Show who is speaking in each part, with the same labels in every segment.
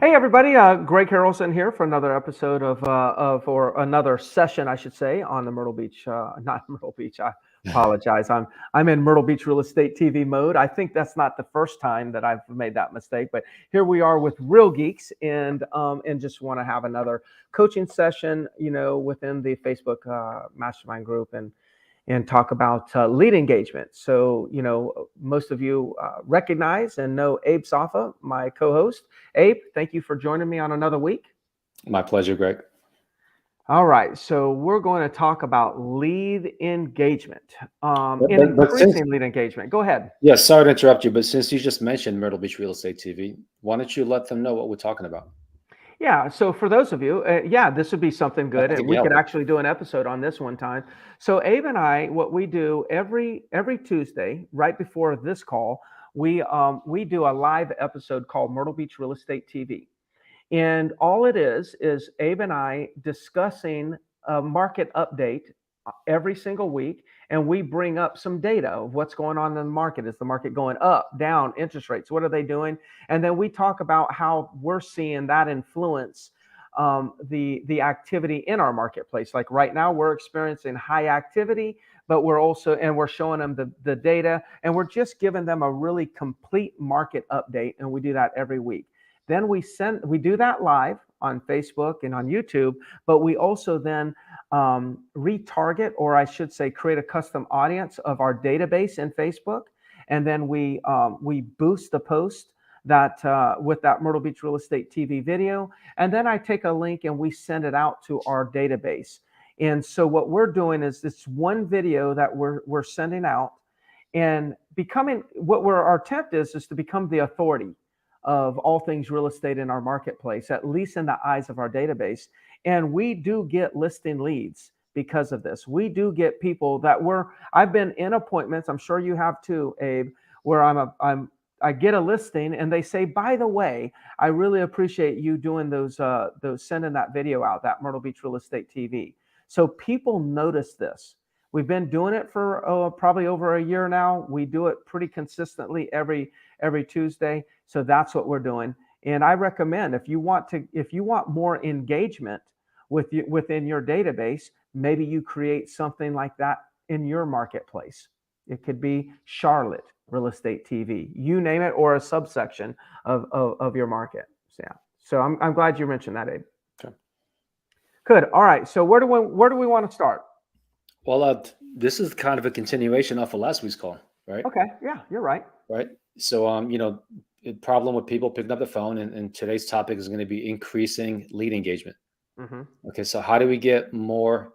Speaker 1: Hey everybody, Greg Harrelson here for another episode or another session, I should say, on the Myrtle Beach, not Myrtle Beach. I apologize. I'm in Myrtle Beach real estate TV mode. I think that's not the first time that I've made that mistake, but here we are with Real Geeks, and just want to have another coaching session, within the Facebook mastermind group, and talk about lead engagement. So, most of you recognize and know Abe Safa, my co-host. Abe, thank you for joining me on another week.
Speaker 2: My pleasure, Greg.
Speaker 1: All right, so we're going to talk about lead engagement,
Speaker 2: But since,
Speaker 1: increasing lead engagement. Go ahead.
Speaker 2: yeah, sorry to interrupt you, but since you just mentioned Myrtle Beach Real Estate TV, why don't you let them know what we're talking about?
Speaker 1: Yeah, so for those of you, this would be something
Speaker 2: I
Speaker 1: good,
Speaker 2: think
Speaker 1: and
Speaker 2: it'd be
Speaker 1: we could
Speaker 2: helpful.
Speaker 1: actually do an episode on this one time. So Abe and I, what we do every Tuesday, right before this call, we do a live episode called Myrtle Beach Real Estate TV, and all it is Abe and I discussing a market update every single week, and we bring up some data of what's going on in the market. Is the market going up, down, interest rates? What are they doing? And then we talk about how we're seeing that influence the activity in our marketplace. Like right now, we're experiencing high activity, but we're showing them the data, and we're just giving them a really complete market update, and we do that every week. Then we do that live on Facebook and on YouTube, but we also then retarget, or I should say, create a custom audience of our database in Facebook, and then we boost the post that with that Myrtle Beach Real Estate TV video, and then I take a link and we send it out to our database. And so what we're doing is this one video that we're sending out, and becoming our attempt is to become the authority of all things real estate in our marketplace, at least in the eyes of our database. And we do get listing leads because of this. We do get people I've been in appointments, I'm sure you have too, Abe, where I get a listing and they say, by the way, I really appreciate you doing those sending that video out, that Myrtle Beach Real Estate TV. So people notice this. We've been doing it for probably over a year now. We do it pretty consistently every Tuesday. So that's what we're doing. And I recommend, if you want more engagement within your database, maybe you create something like that in your marketplace. It could be Charlotte Real Estate TV, you name it, or a subsection of your market. So, yeah. So I'm glad you mentioned that, Abe.
Speaker 2: Okay.
Speaker 1: Good. All right. So where do we want to start?
Speaker 2: Well, this is kind of a continuation off of last week's call, right?
Speaker 1: Okay. Yeah, you're right.
Speaker 2: Right. So, the problem with people picking up the phone, and today's topic is going to be increasing lead engagement.
Speaker 1: Mm-hmm.
Speaker 2: Okay. So, how do we get more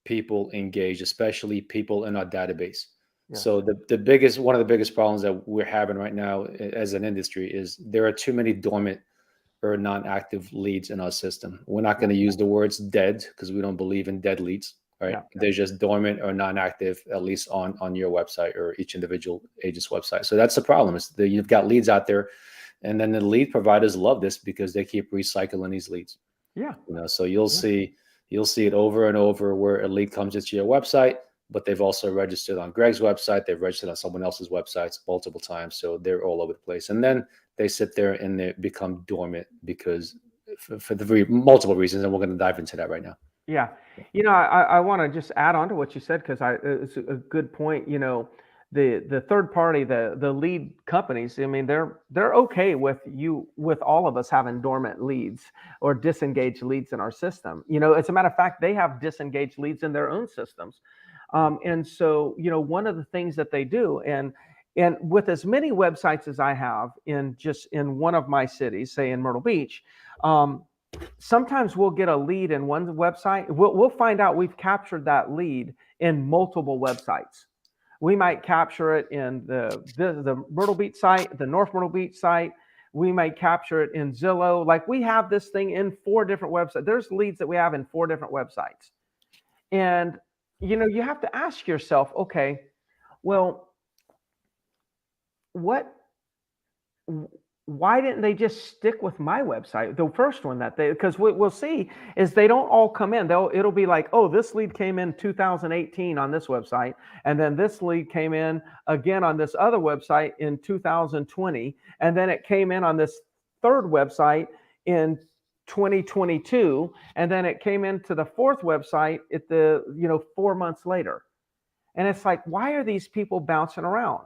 Speaker 2: people engaged, especially people in our database?
Speaker 1: Yes.
Speaker 2: So, one of the biggest problems that we're having right now as an industry is there are too many dormant or non-active leads in our system. We're not going to use the words dead because we don't believe in dead leads, right?
Speaker 1: Yeah.
Speaker 2: They're just dormant or non-active, at least on your website or each individual agent's website. So that's the problem, is that you've got leads out there, and then the lead providers love this because they keep recycling these leads.
Speaker 1: Yeah.
Speaker 2: So you'll see it over and over where a lead comes into your website, but they've also registered on Greg's website. They've registered on someone else's websites multiple times. So they're all over the place. And then they sit there and they become dormant because for the multiple reasons. And we're going to dive into that right now.
Speaker 1: Yeah. I want to just add on to what you said, because it's a good point. The third party, the lead companies, I mean, they're okay with all of us having dormant leads or disengaged leads in our system. As a matter of fact, they have disengaged leads in their own systems. And so, one of the things that they do, and with as many websites as I have in one of my cities, say in Myrtle Beach, sometimes we'll get a lead in one website. We'll find out we've captured that lead in multiple websites. We might capture it in the Myrtle Beach site, the North Myrtle Beach site. We might capture it in Zillow. Like, we have this thing in 4 different websites. There's leads that we have in 4 different websites. And, you have to ask yourself, okay, well, why didn't they just stick with my website, the first one because what we'll see is they don't all come in. It'll be like, oh, this lead came in 2018 on this website, and then this lead came in again on this other website in 2020, and then it came in on this third website in 2022, and then it came into the fourth website at 4 months later. And it's like, why are these people bouncing around?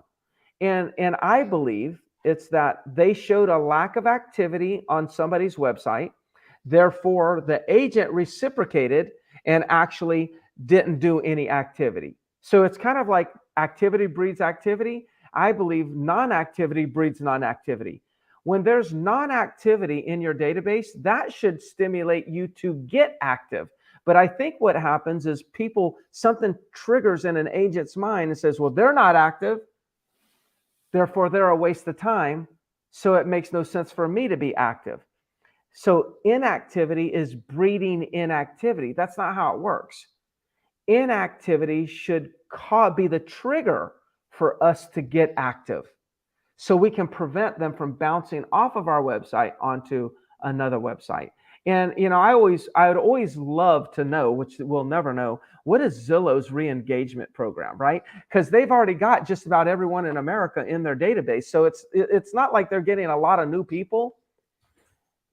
Speaker 1: And I believe it's that they showed a lack of activity on somebody's website. Therefore, the agent reciprocated and actually didn't do any activity. So it's kind of like activity breeds activity. I believe non-activity breeds non-activity. When there's non-activity in your database, that should stimulate you to get active. But I think what happens is something triggers in an agent's mind and says, well, they're not active, therefore they're a waste of time, so it makes no sense for me to be active. So inactivity is breeding inactivity. That's not how it works. Inactivity should be the trigger for us to get active, so we can prevent them from bouncing off of our website onto another website. And I would always love to know, which we'll never know, what is Zillow's re-engagement program, right? Because they've already got just about everyone in America in their database. So it's not like they're getting a lot of new people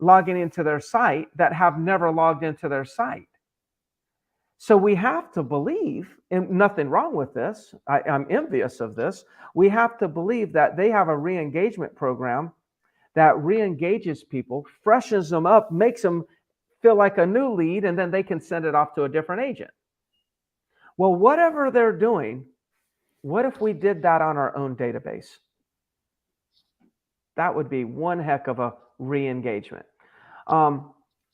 Speaker 1: logging into their site that have never logged into their site. So we have to believe, and nothing wrong with this, I'm envious of this, we have to believe that they have a re-engagement program that re-engages people, freshens them up, makes them feel like a new lead, and then they can send it off to a different agent. Well, whatever they're doing, what if we did that on our own database? That would be one heck of a re-engagement.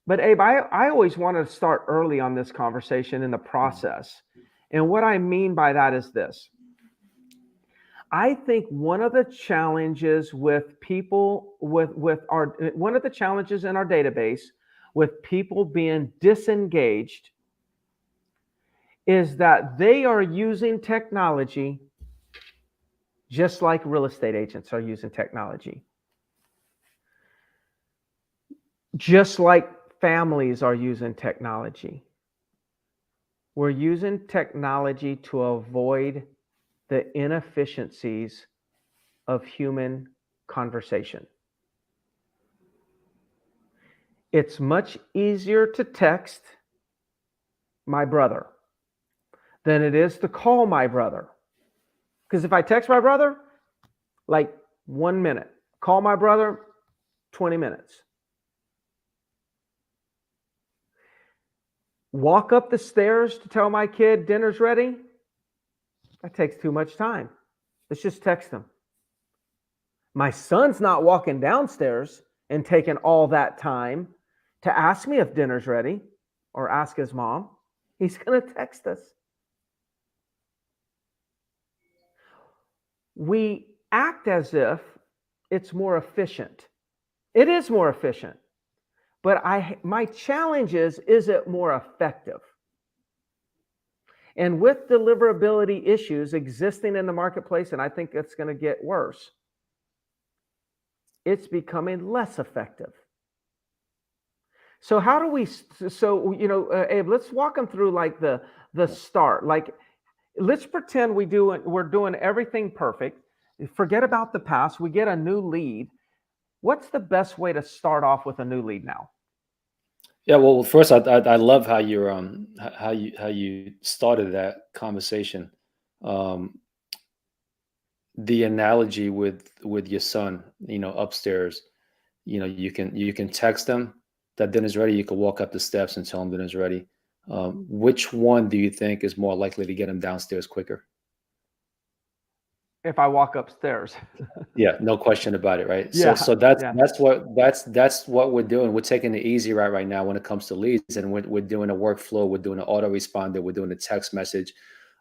Speaker 1: But Abe, I always want to start early on this conversation in the process. And what I mean by that is this. I think one of the challenges with people one of the challenges in our database with people being disengaged is that they are using technology just like real estate agents are using technology. Just like families are using technology. We're using technology to avoid the inefficiencies of human conversation. It's much easier to text my brother than it is to call my brother. Because if I text my brother, like 1 minute, call my brother, 20 minutes. Walk up the stairs to tell my kid dinner's ready, that takes too much time. Let's just text him. My son's not walking downstairs and taking all that time to ask me if dinner's ready or ask his mom. He's going to text us. We act as if it's more efficient. It is more efficient. But my challenge is it more effective? And with deliverability issues existing in the marketplace, and I think it's going to get worse, it's becoming less effective. So how do we, Abe, let's walk them through like the start. Like, let's pretend we're doing everything perfect. Forget about the past. We get a new lead. What's the best way to start off with a new lead now?
Speaker 2: Yeah, well, first, I love how you started that conversation. The analogy with your son, upstairs, you can text him that dinner's ready. You can walk up the steps and tell him dinner's ready. Which one do you think is more likely to get him downstairs quicker?
Speaker 1: If I walk upstairs.
Speaker 2: Yeah, no question about it, right?
Speaker 1: Yeah,
Speaker 2: So that's what we're doing. We're taking the easy route right now when it comes to leads, and we're doing a workflow. We're doing an autoresponder. We're doing a text message.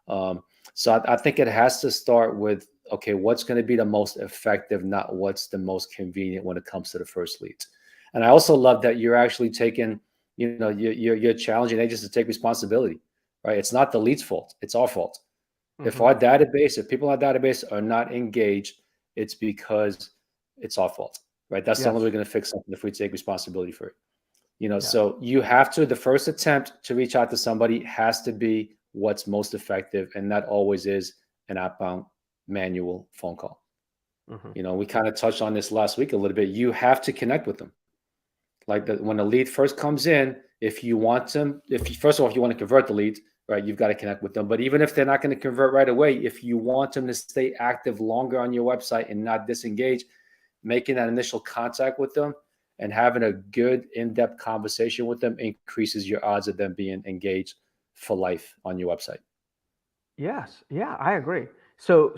Speaker 2: So I think it has to start with, okay, what's going to be the most effective, not what's the most convenient when it comes to the first leads. And I also love that you're actually taking, you're challenging agents to take responsibility, right? It's not the lead's fault. It's our fault. If our database, if people in our database are not engaged, it's because it's our fault, right? That's the only way we're going to fix something, if we take responsibility for it. So you have to, the first attempt to reach out to somebody has to be what's most effective. And that always is an outbound manual phone call. We kind of touched on this last week a little bit. You have to connect with them. Like when the lead first comes in, if you want them, first of all, if you want to convert the lead, right, you've got to connect with them. But even if they're not going to convert right away, if you want them to stay active longer on your website and not disengage, making that initial contact with them and having a good in-depth conversation with them increases your odds of them being engaged for life on your website.
Speaker 1: Yes. Yeah, I agree. So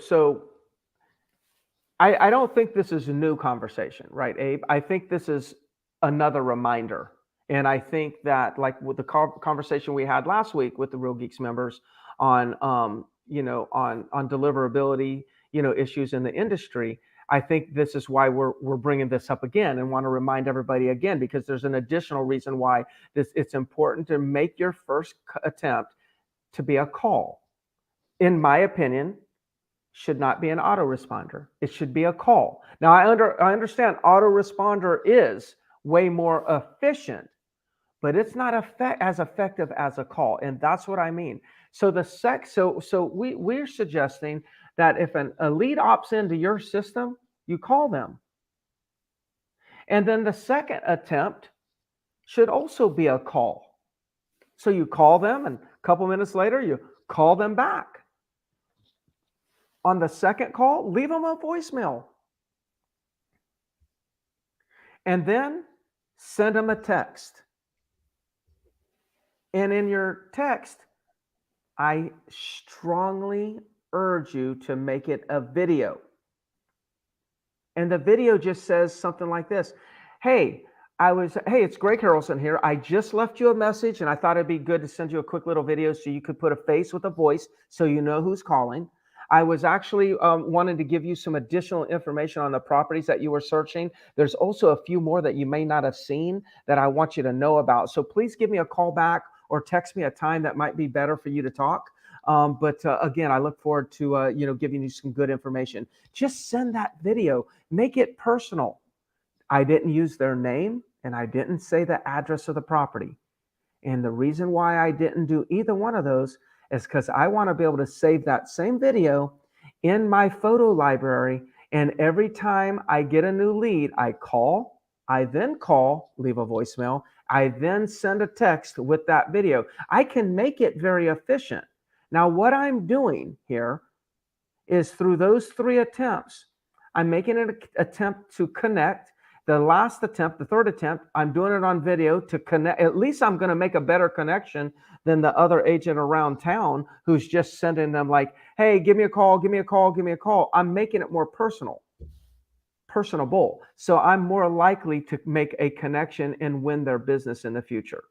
Speaker 1: I don't think this is a new conversation, right, Abe? I think this is another reminder. And I think that, like with the conversation we had last week with the Real Geeks members on, on deliverability, issues in the industry, I think this is why we're bringing this up again and want to remind everybody again, because there's an additional reason why it's important to make your first attempt to be a call. In my opinion, should not be an autoresponder. It should be a call. Now, I understand autoresponder is way more efficient, but it's not as effective as a call, and that's what I mean. So we're suggesting that if a lead opts into your system, you call them, and then the second attempt should also be a call. So you call them, and a couple minutes later, you call them back. On the second call, leave them a voicemail. And then send them a text. And in your text, I strongly urge you to make it a video. And the video just says something like this. Hey, it's Greg Harrelson here. I just left you a message, and I thought it'd be good to send you a quick little video so you could put a face with a voice so you know who's calling. I was actually wanting to give you some additional information on the properties that you were searching. There's also a few more that you may not have seen that I want you to know about. So please give me a call back or text me a time that might be better for you to talk. But again, I look forward to giving you some good information. Just send that video. Make it personal. I didn't use their name, and I didn't say the address of the property. And the reason why I didn't do either one of those is because I want to be able to save that same video in my photo library. And every time I get a new lead, I then call, leave a voicemail. I then send a text with that video. I can make it very efficient. Now, what I'm doing here is through those 3 attempts, I'm making an attempt to connect. The last attempt, the third attempt, I'm doing it on video to connect. At least I'm going to make a better connection than the other agent around town who's just sending them like, hey, give me a call, give me a call, give me a call. I'm making it more personable. So I'm more likely to make a connection and win their business in the future.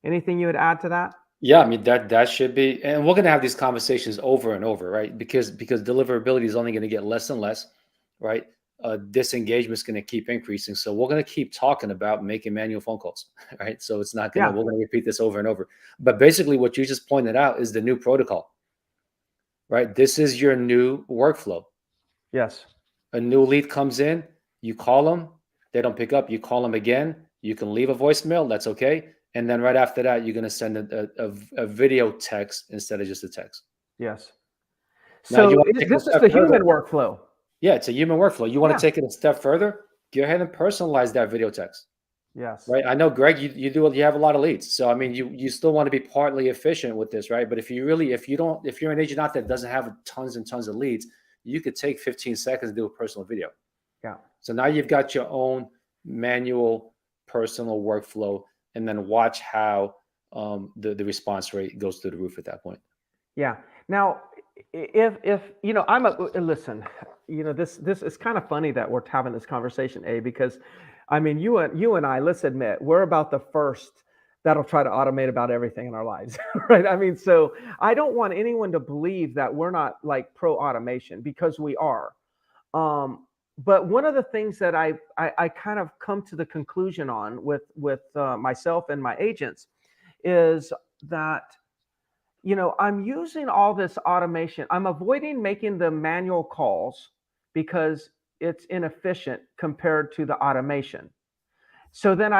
Speaker 1: Anything you would add to that?
Speaker 2: Yeah, I mean that should be, and we're going to have these conversations over and over, right? Because deliverability is only going to get less and less, right? Disengagement is going to keep increasing. So we're going to keep talking about making manual phone calls, right? So it's not going to, we're going to repeat this over and over. But basically what you just pointed out is the new protocol, right? This is your new workflow.
Speaker 1: Yes.
Speaker 2: A new lead comes in, you call them, they don't pick up, you call them again, you can leave a voicemail, that's okay. And then right after that, you're going to send a video text instead of just a text.
Speaker 1: Yes.
Speaker 2: Now,
Speaker 1: So this is the human workflow.
Speaker 2: Yeah, it's a human workflow. You want to take it a step further? Go ahead and personalize that video text.
Speaker 1: Yes.
Speaker 2: Right. I know, Greg, you have a lot of leads. So, I mean, you still want to be partly efficient with this, right? But if you're an agent out there that doesn't have tons and tons of leads, you could take 15 seconds to do a personal video.
Speaker 1: Yeah.
Speaker 2: So now you've got your own manual personal workflow, and then watch how the response rate goes through the roof at that point.
Speaker 1: Yeah. Now, if listen, this is kind of funny that we're having this conversation, because I mean, you and I, let's admit, we're about the first that'll try to automate about everything in our lives, right? I mean, so I don't want anyone to believe that we're not like pro automation, because we are. But one of the things that I kind of come to the conclusion on with myself and my agents is that, I'm using all this automation. I'm avoiding making the manual calls because it's inefficient compared to the automation. So then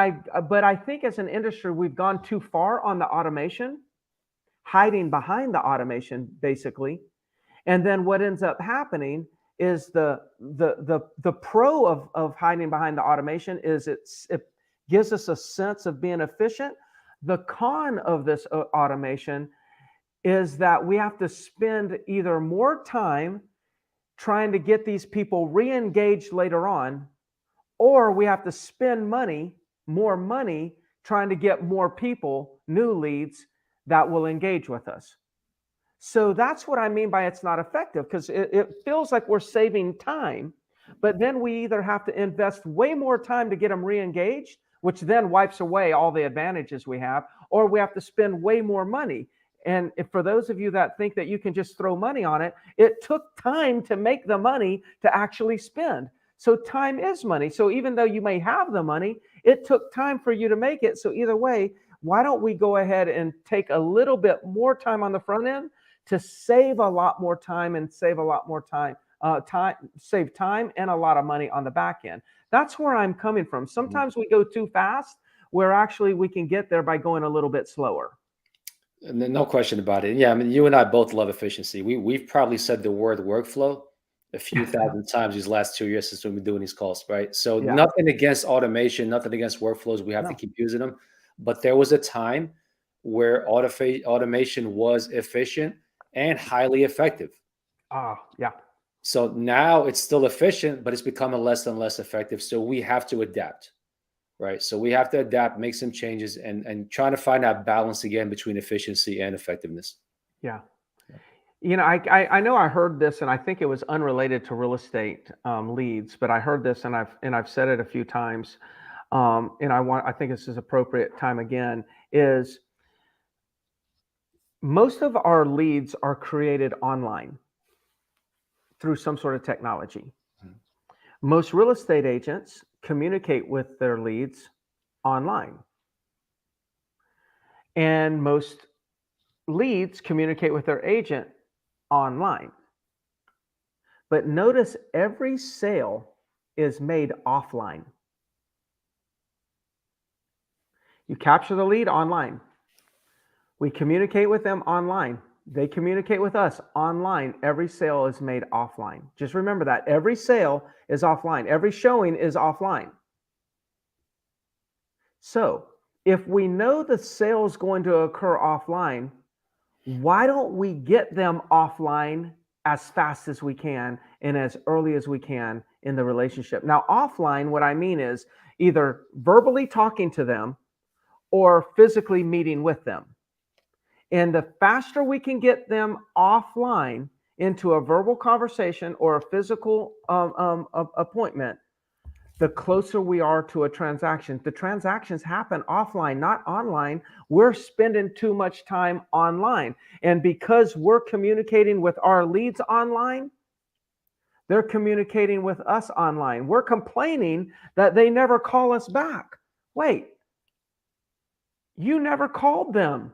Speaker 1: but I think as an industry, we've gone too far on the automation, hiding behind the automation, basically. And then what ends up happening is the pro of hiding behind the automation is gives us a sense of being efficient. The con of this automation is that we have to spend either more time trying to get these people re-engaged later on, or we have to spend more money, trying to get more people, new leads that will engage with us. So that's what I mean by it's not effective, because it feels like we're saving time, but then we either have to invest way more time to get them re-engaged, which then wipes away all the advantages we have, or we have to spend way more money. And if, for those of you that think that you can just throw money on it, it took time to make the money to actually spend. So time is money. So even though you may have the money, it took time for you to make it. So either way, why don't we go ahead and take a little bit more time on the front end to save a lot more time and save a lot more save time and a lot of money on the back end. That's where I'm coming from. Sometimes we go too fast, where actually we can get there by going a little bit slower.
Speaker 2: No question about it. Yeah, I mean, you and I both love efficiency. We've probably said the word workflow a few thousand times these last 2 years since we've been doing these calls, right? So nothing against automation, nothing against workflows. We have to keep using them. But there was a time where automation was efficient and highly effective.
Speaker 1: Yeah.
Speaker 2: So now it's still efficient, but it's becoming less and less effective. So we have to adapt, right? So we have to adapt, make some changes, and trying to find that balance again between efficiency and effectiveness.
Speaker 1: Yeah. You know, I know I heard this, and I think it was unrelated to real estate leads, but I heard this, and I've said it a few times, and I think this is appropriate time again, is most of our leads are created online through some sort of technology. Most real estate agents communicate with their leads online, and most leads communicate with their agent online. But notice every sale is made offline. You capture the lead online. We communicate with them online. They communicate with us online. Every sale is made offline. Just remember that. Every sale is offline. Every showing is offline. So if we know the sale is going to occur offline, why don't we get them offline as fast as we can and as early as we can in the relationship? Now, offline, what I mean is either verbally talking to them or physically meeting with them. And the faster we can get them offline into a verbal conversation or a physical appointment, the closer we are to a transaction. The transactions happen offline, not online. We're spending too much time online. And because we're communicating with our leads online, they're communicating with us online. We're complaining that they never call us back. Wait, you never called them.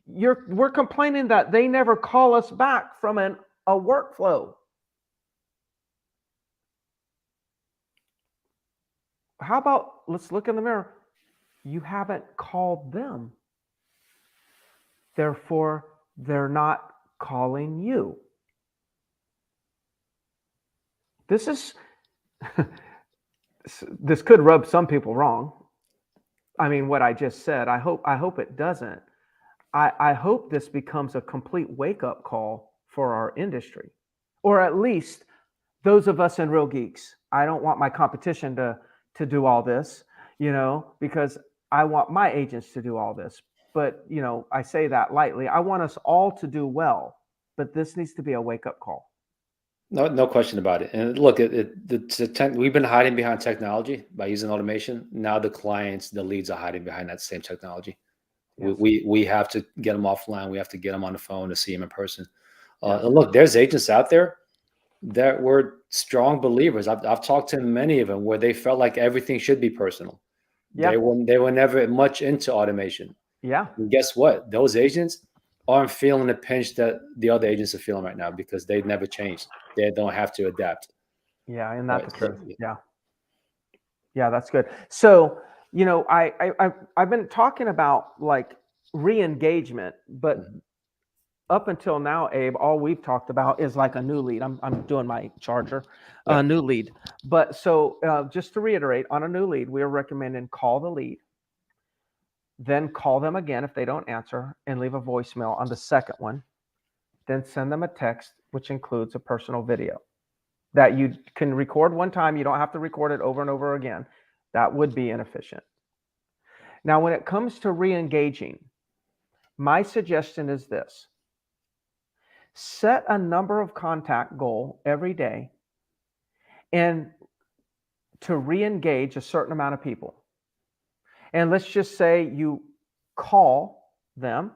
Speaker 1: We're complaining that they never call us back from a workflow. How about, let's look in the mirror. You haven't called them. Therefore, they're not calling you. This could rub some people wrong. I mean, what I just said, I hope it doesn't. I hope this becomes a complete wake-up call for our industry, or at least those of us in Real Geeks. I don't want my competition to do all this, because I want my agents to do all this. But, I say that lightly. I want us all to do well, but this needs to be a wake-up call.
Speaker 2: No question about it. And look, we've been hiding behind technology by using automation. Now the clients, the leads are hiding behind that same technology. Yes. We have to get them offline. We have to get them on the phone to see them in person. Look, there's agents out there that were strong believers. I've talked to many of them where they felt like everything should be personal. Yeah. They were never much into automation.
Speaker 1: Yeah.
Speaker 2: And guess what? Those agents aren't feeling the pinch that the other agents are feeling right now because they've never changed. They don't have to adapt.
Speaker 1: Yeah, and that's the truth. Yeah. Yeah, that's good. So, I've been talking about like re-engagement, but up until now, Abe, all we've talked about is like a new lead. I'm doing my charger,
Speaker 2: Yeah.
Speaker 1: new lead. But so just to reiterate, on a new lead, we are recommending call the lead, then call them again if they don't answer, and leave a voicemail on the second one. Then send them a text, which includes a personal video that you can record one time. You don't have to record it over and over again. That would be inefficient. Now, when it comes to re-engaging, my suggestion is this: set a number of contact goal every day and to re-engage a certain amount of people. And let's just say you call them,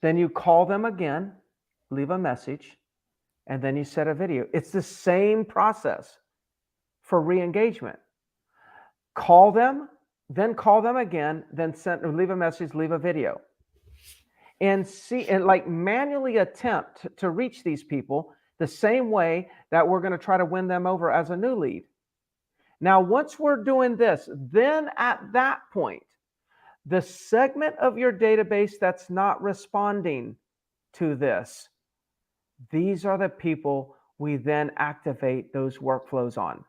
Speaker 1: then you call them again, leave a message, and then you set a video. It's the same process for re-engagement. Call them, then call them again, then leave a message, leave a video. And see, and like manually attempt to reach these people the same way that we're going to try to win them over as a new lead. Now, once we're doing this, then at that point, the segment of your database that's not responding to this, these are the people we then activate those workflows on.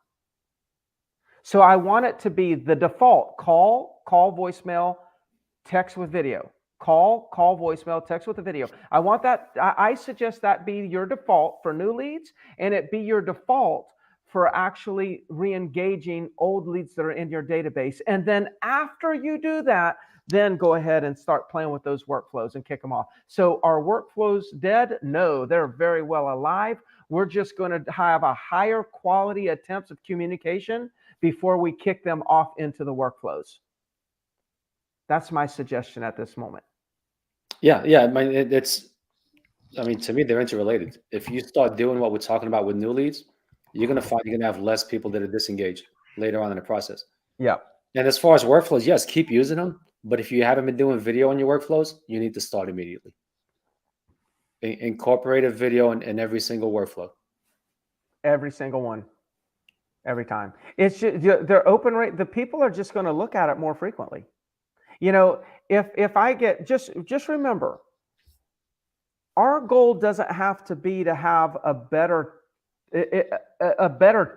Speaker 1: So I want it to be the default: call, voicemail, text with video. Call, voicemail, text with a video. I want that. I suggest that be your default for new leads, and it be your default for actually re-engaging old leads that are in your database. And then after you do that, then go ahead and start playing with those workflows and kick them off. So are workflows dead? No, they're very well alive. We're just going to have a higher quality attempts of communication before we kick them off into the workflows. That's my suggestion at this moment.
Speaker 2: Yeah. I mean, to me, they're interrelated. If you start doing what we're talking about with new leads, you're going to find you're going to have less people that are disengaged later on in the process.
Speaker 1: Yeah.
Speaker 2: And as far as workflows, yes, keep using them. But if you haven't been doing video on your workflows, you need to start immediately. Incorporate a video in every single workflow.
Speaker 1: Every single one. Every time. It's just, they're open rate. The people are just going to look at it more frequently. You know, if I get, just remember, our goal doesn't have to be to have a better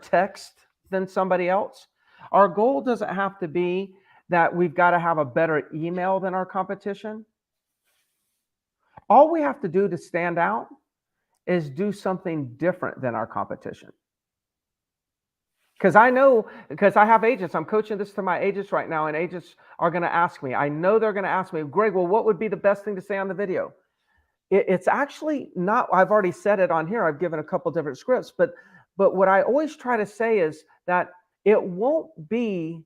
Speaker 1: text than somebody else. Our goal doesn't have to be that we've got to have a better email than our competition. All we have to do to stand out is do something different than our competition. Because I know, because I have agents, I'm coaching this to my agents right now, and agents are going to ask me, I know they're going to ask me, Greg, well, what would be the best thing to say on the video? It's actually not, I've already said it on here. I've given a couple different scripts, but what I always try to say is that it won't be,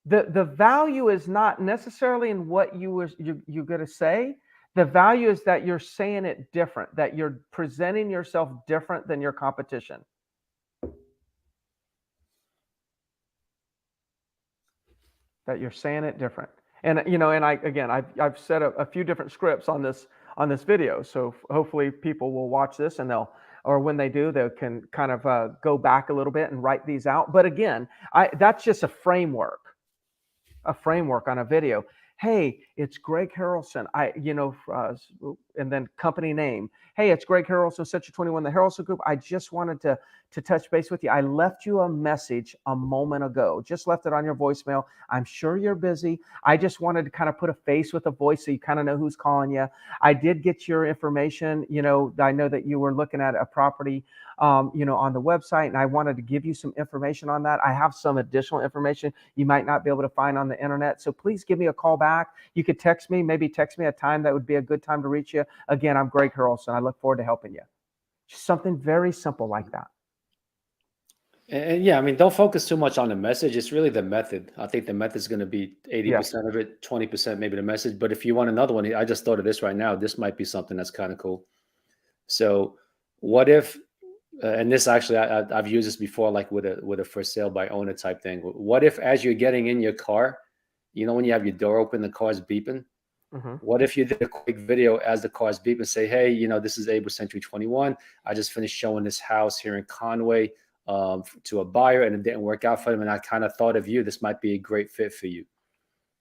Speaker 1: the value is not necessarily in what you're going to say. The value is that you're saying it different, that you're presenting yourself different than your competition. That you're saying it different. And, you know, and I've said a few different scripts on this video. So hopefully people will watch this and or when they do, they can kind of go back a little bit and write these out. But again, that's just a framework on a video. Hey, it's Greg Harrelson. And then company name. Hey, it's Greg Harrelson, Sector 21, the Harrelson Group. I just wanted to touch base with you. I left you a message a moment ago. Just left it on your voicemail. I'm sure you're busy. I just wanted to kind of put a face with a voice so you kind of know who's calling you. I did get your information. You know, I know that you were looking at a property, on the website, and I wanted to give you some information on that. I have some additional information you might not be able to find on the internet. So please give me a call back. You could text me a time that would be a good time to reach you. Again, I'm Greg Harrelson. I look forward to helping you. Just something very simple like that.
Speaker 2: And yeah, I mean, don't focus too much on the message. It's really the method. I think the method is going to be 80% of it, 20% maybe the message. But if you want another one, I just thought of this right now. This might be something that's kind of cool. So what if, and this actually, I've used this before, like with a for sale by owner type thing. What if as you're getting in your car, you know, when you have your door open, the car's beeping? Mm-hmm. What if you did a quick video as the car's beeping, say, hey, you know, this is Abe with Century 21. I just finished showing this house here in Conway to a buyer, and it didn't work out for them. And I kind of thought of you. This might be a great fit for you.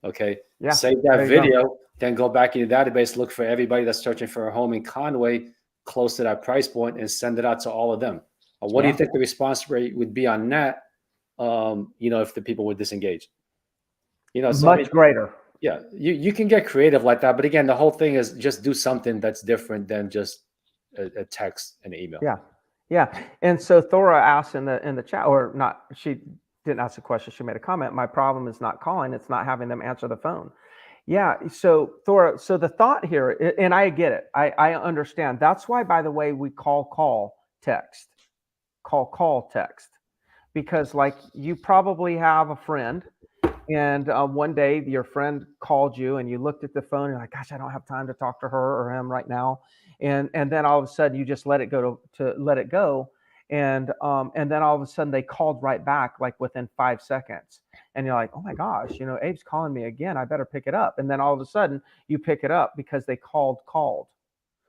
Speaker 2: Okay.
Speaker 1: Yeah.
Speaker 2: Save that
Speaker 1: There you go.
Speaker 2: video, then go back in your database, look for everybody that's searching for a home in Conway close to that price point and send it out to all of them. What do you
Speaker 1: Yeah.
Speaker 2: think the response rate would be on that? If the people would disengage, so I mean,
Speaker 1: Much greater.
Speaker 2: yeah, you can get creative like that. But again, the whole thing is just do something that's different than just a text and email.
Speaker 1: Yeah. Yeah. And so Thora asked in the chat, or not, she didn't ask a question, she made a comment. My problem is not calling, it's not having them answer the phone. Yeah. So Thora, so the thought here, and I get it. I understand. That's why, by the way, we call text. Call text. Because like you probably have a friend and one day your friend called you and you looked at the phone and you're like, gosh, I don't have time to talk to her or him right now. And then all of a sudden you just let it go to let it go. And then all of a sudden they called right back like within 5 seconds. And you're like, oh my gosh, Abe's calling me again. I better pick it up. And then all of a sudden you pick it up because they called.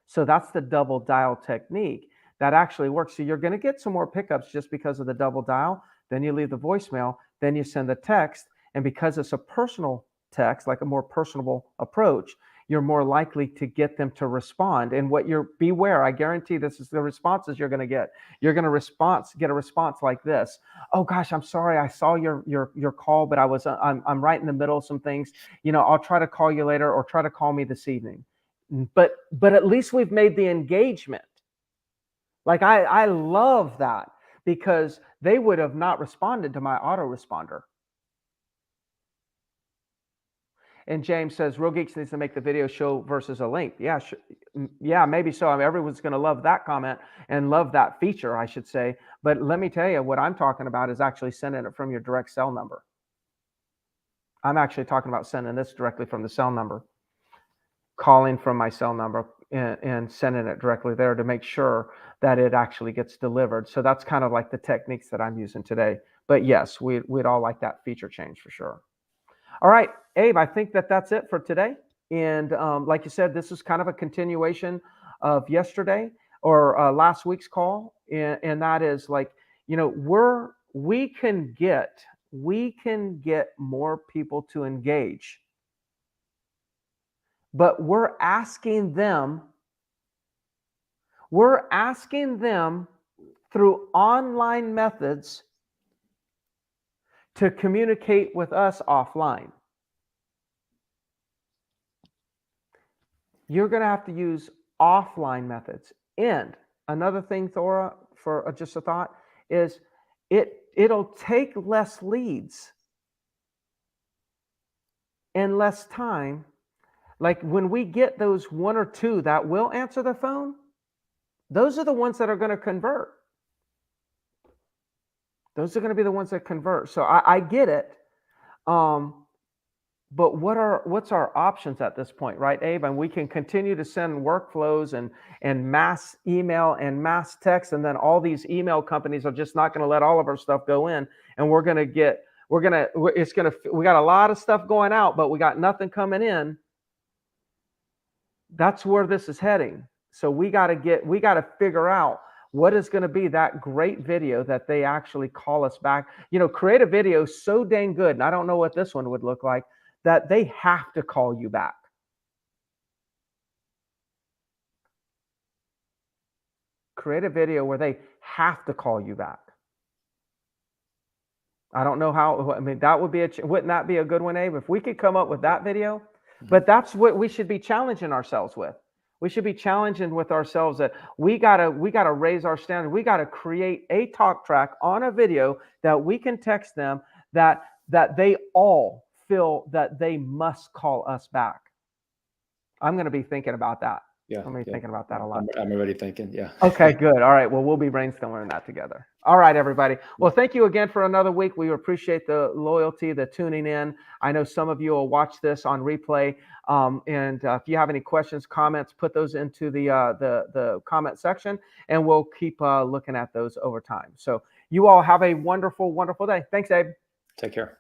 Speaker 1: So that's the double dial technique that actually works. So you're going to get some more pickups just because of the double dial. Then you leave the voicemail, then you send the text. And because it's a personal text, like a more personable approach, you're more likely to get them to respond. And beware, I guarantee this is the responses you're going to get. You're going to get a response like this. Oh gosh, I'm sorry. I saw your call, but I'm right in the middle of some things. I'll try to call you later or try to call me this evening. But at least we've made the engagement. Like I love that because they would have not responded to my autoresponder. And James says, Real Geeks needs to make the video show versus a link. Yeah, yeah, maybe so. I mean, everyone's going to love that comment and love that feature, I should say. But let me tell you, what I'm talking about is actually sending it from your direct cell number. I'm actually talking about sending this directly from the cell number, calling from my cell number and sending it directly there to make sure that it actually gets delivered. So that's kind of like the techniques that I'm using today. But yes, we'd all like that feature change for sure. All right, Abe, I think that's it for today. And like you said, this is kind of a continuation of yesterday or last week's call. And that is like, we can get more people to engage. But we're asking them through online methods to communicate with us offline. You're going to have to use offline methods. And another thing, Thora, for just a thought, is it'll take less leads and less time. Like when we get those 1 or 2 that will answer the phone, those are the ones that are going to convert. Those are going to be the ones that convert. So I get it. But what's our options at this point, right, Abe? And we can continue to send workflows and mass email and mass text, and then all these email companies are just not going to let all of our stuff go in, and we got a lot of stuff going out, but we got nothing coming in. That's where this is heading. So we got to figure out what is going to be that great video that they actually call us back. Create a video so dang good, and I don't know what this one would look like, that they have to call you back. Create a video where they have to call you back. I don't know how, I mean, that would be wouldn't that be a good one, Abe? If we could come up with that video, but that's what we should be challenging ourselves with. We should be challenging with ourselves that we gotta raise our standard. We gotta create a talk track on a video that we can text them that they all feel that they must call us back. I'm going to be thinking about that.
Speaker 2: Yeah,
Speaker 1: I'm going to be thinking about that a lot.
Speaker 2: I'm already thinking. Yeah.
Speaker 1: Okay, good. All right. Well, we'll be brainstorming that together. All right, everybody. Well, thank you again for another week. We appreciate the loyalty, the tuning in. I know some of you will watch this on replay. And if you have any questions, comments, put those into the comment section, and we'll keep looking at those over time. So you all have a wonderful, wonderful day. Thanks, Abe.
Speaker 2: Take care.